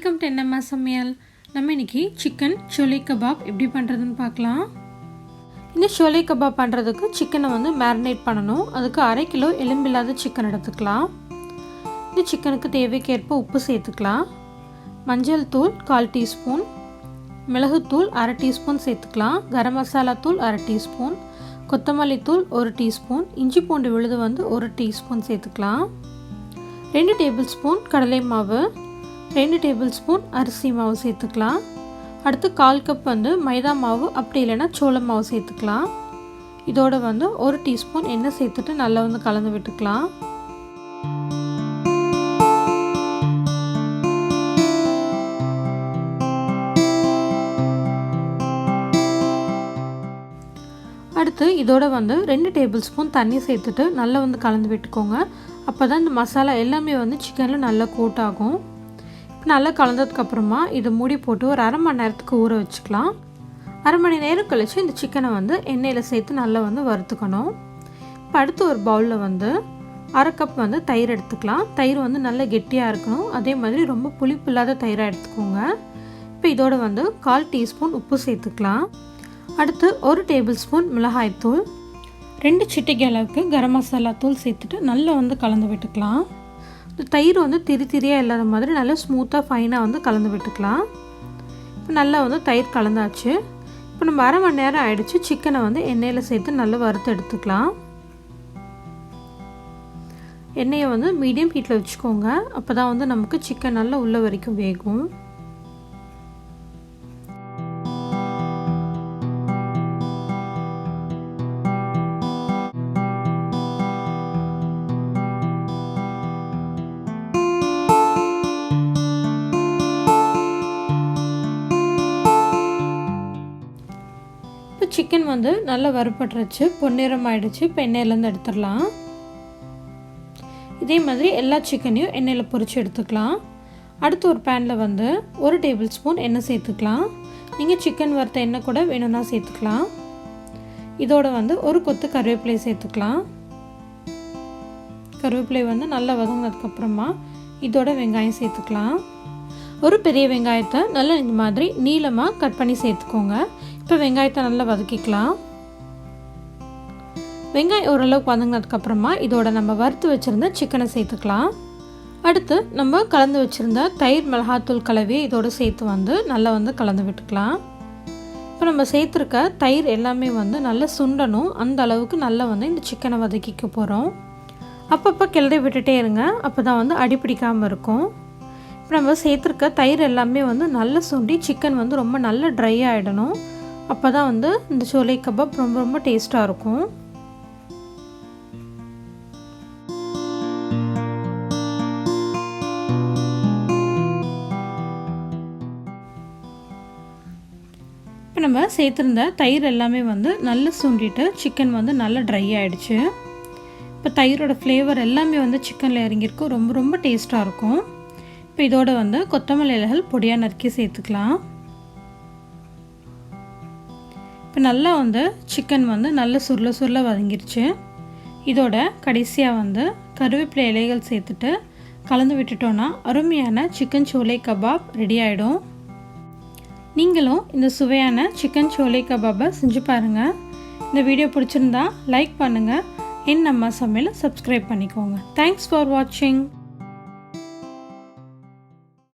Welcome to Amma Samayal. நம்ம இன்னைக்கு chicken Sholay kebab எப்படி பண்ணுறதுன்னு பார்க்கலாம். இந்த ஷோலே கபாப் பண்ணுறதுக்கு சிக்கனை மேரினேட் பண்ணணும். அதுக்கு 1/2 கிலோ எலும்பில்லாத சிக்கன் எடுத்துக்கலாம். இந்த சிக்கனுக்கு தேவைக்கேற்ப உப்பு சேர்த்துக்கலாம். மஞ்சள் தூள் 1/4 டீஸ்பூன், மிளகுத்தூள் 1/2 டீஸ்பூன் சேர்த்துக்கலாம். கரம் மசாலா தூள் 1/2 டீஸ்பூன், கொத்தமல்லி தூள் 1 டீஸ்பூன், இஞ்சி பூண்டு விழுது 1 டீஸ்பூன் சேர்த்துக்கலாம். 2 டேபிள் ஸ்பூன் கடலை மாவு, 2 டேபிள் ஸ்பூன் அரிசி மாவு சேர்த்துக்கலாம். அடுத்து 1/4 கப் மைதா மாவு, அப்படி இல்லைன்னா சோள மாவு சேர்த்துக்கலாம். இதோட 1 டீஸ்பூன் எண்ணெய் சேர்த்துட்டு நல்லா கலந்து விட்டுக்கலாம். அடுத்து இதோட 2 டேபிள் ஸ்பூன் தண்ணி சேர்த்துட்டு நல்லா கலந்து விட்டுக்கோங்க. அப்போ தான் இந்த மசாலா எல்லாமே சிக்கனில் நல்லா கோட் ஆகும். நல்லா கலந்ததுக்கப்புறமா இதை மூடி போட்டு ஒரு 1/2 மணி நேரத்துக்கு ஊற வச்சுக்கலாம். 1/2 மணி நேரம் கழித்து இந்த சிக்கனை எண்ணெயில் சேர்த்து நல்லா வறுத்துக்கணும். இப்போ அடுத்து ஒரு பவுலில் 1/2 கப் தயிர் எடுத்துக்கலாம். தயிர் நல்லா கெட்டியாக இருக்கணும். அதே மாதிரி ரொம்ப புளிப்பு இல்லாத தயிராக எடுத்துக்கோங்க. இப்போ இதோட 1/4 டீஸ்பூன் உப்பு சேர்த்துக்கலாம். அடுத்து 1 டேபிள் ஸ்பூன் மிளகாய்த்தூள், 2 சிட்டிகை அளவுக்கு கரம் மசாலா தூள் சேர்த்துட்டு நல்லா கலந்து விட்டுக்கலாம். இந்த தயிர் திரி திரியாக இல்லாத மாதிரி நல்லா ஸ்மூத்தாக ஃபைனாக கலந்து விட்டுக்கலாம். இப்போ நல்லா தயிர் கலந்தாச்சு. இப்போ நம்ம 1/2 மணி நேரம் ஆகிடுச்சு. சிக்கனை எண்ணெயில் சேர்த்து நல்லா வறுத்து எடுத்துக்கலாம். எண்ணெயை மீடியம் ஹீட்டில் வச்சுக்கோங்க. அப்போ தான் நமக்கு சிக்கன் நல்லா உள்ள வரைக்கும் வேகும். சிக்கன் நல்லா வறுபட்டுருச்சு, பொன்னிறம் ஆகிடுச்சு. இப்போ எண்ணெயிலேருந்து எடுத்துடலாம். இதே மாதிரி எல்லா சிக்கனையும் எண்ணெயில் பொரித்து எடுத்துக்கலாம். அடுத்து ஒரு பேனில் 1 டேபிள் ஸ்பூன் எண்ணெய் சேர்த்துக்கலாம். நீங்கள் சிக்கன் வறுத்த எண்ணெய் கூட வேணும்னா சேர்த்துக்கலாம். இதோட ஒரு கொத்து கருவேப்பிலை சேர்த்துக்கலாம். கருவேப்பிலை நல்லா வதங்கினதுக்கப்புறமா இதோட வெங்காயம் சேர்த்துக்கலாம். ஒரு பெரிய வெங்காயத்தை நல்லா இந்த மாதிரி நீளமாக கட் பண்ணி சேர்த்துக்கோங்க. இப்போ வெங்காயத்தை நல்லா வதக்கிக்கலாம். வெங்காயம் ஓரளவுக்கு வதங்கினதுக்கப்புறமா இதோட நம்ம வறுத்து வச்சுருந்த சிக்கனை சேர்த்துக்கலாம். அடுத்து நம்ம கலந்து வச்சுருந்த தயிர் மிளகாத்தூள் கலவையை இதோடு சேர்த்து நல்லா கலந்து விட்டுக்கலாம். இப்போ நம்ம சேர்த்துருக்க தயிர் எல்லாமே நல்லா சுண்டணும். அந்த அளவுக்கு நல்லா இந்த சிக்கனை வதக்கிக்க போகிறோம். அப்பப்போ கிளறி விட்டுட்டே இருங்க. அப்போ தான் அடிப்பிடிக்காமல் இருக்கும். இப்போ நம்ம சேர்த்துருக்க தயிர் எல்லாமே நல்லா சுண்டி சிக்கன் ரொம்ப நல்லா ட்ரை ஆகிடணும். அப்போ தான் இந்த ஷோலே கபாப் ரொம்ப ரொம்ப டேஸ்ட்டாக இருக்கும். இப்போ நம்ம சேர்த்துருந்த தயிர் எல்லாமே நல்லா சுண்டிட்டு சிக்கன் நல்லா ட்ரை ஆகிடுச்சு. இப்போ தயிரோட ஃப்ளேவர் எல்லாமே சிக்கனில் இறங்கியிருக்கும். ரொம்ப ரொம்ப டேஸ்ட்டாக இருக்கும். இப்போ இதோட கொத்தமல்லி இலைகள் பொடியாக நறுக்கி சேர்த்துக்கலாம். இப்போ நல்லா சிக்கன் நல்லா சுருள வதங்கிருச்சு. இதோட கடைசியாக கருவேப்பிலை இலைகள் சேர்த்துட்டு கலந்து விட்டுட்டோன்னா அருமையான சிக்கன் ஷோலே கபாப் ரெடி ஆகிடும். நீங்களும் இந்த சுவையான சிக்கன் ஷோலே கபாபை செஞ்சு பாருங்கள். இந்த வீடியோ பிடிச்சிருந்தா லைக் பண்ணுங்கள். Amma Samayal சப்ஸ்கிரைப் பண்ணிக்கோங்க. தேங்க்ஸ் ஃபார் வாட்சிங்.